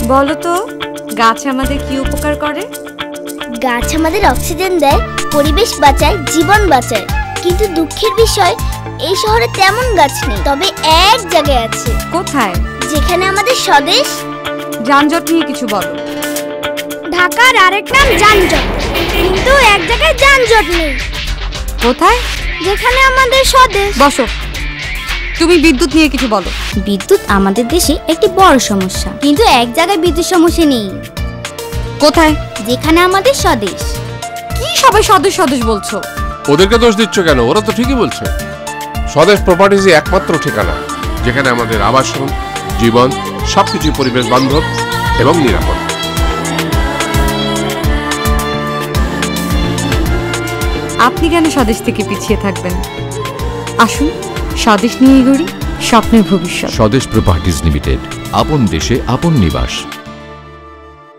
বলো তো, গাছ আমাদের কি উপকার করে? গাছ আমাদের অক্সিজেন দেয়, পরিবেশ বাঁচায়, জীবন বাঁচায়। কিন্তু দুঃখের বিষয়, এই শহরে তেমন গাছ নেই। তবে এক জায়গায় আছে। কোথায়? যেখানে আমাদের স্বদেশ। যানজট নিয়ে কিছু বলো। ঢাকার আরেক নাম যানজট, কিন্তু এক জায়গায় যানজট নেই। কোথায়? যেখানে আমাদের স্বদেশ। বসো, তুমি বিদ্যুৎ নিয়ে কিছু বলো। বিদ্যুৎ আমাদের দেশে একটি বড় সমস্যা, কিন্তু এক জায়গায় বিদ্যুৎ সমস্যা নেই। কোথায়? যেখানে আমাদের স্বদেশ। কি সবাই স্বদেশ স্বদেশ বলছো? ওদেরকে দোষ দিচ্ছ কেন? ওরা তো ঠিকই বলছে। স্বদেশ প্রপার্টিজই একমাত্র ঠিকানা যেখানে আমাদের আবাসন, জীবন সবকিছু পরিবেশ বান্ধব এবং নিরাপদ। আপনি কেন স্বদেশ থেকে পিছিয়ে থাকবেন? আসুন, স্বদেশ নিয়ে গড়ি স্বপ্নের ভবিষ্যৎ। স্বদেশ প্রপার্টিজ লিমিটেড, আপন দেশে আপন নিবাস।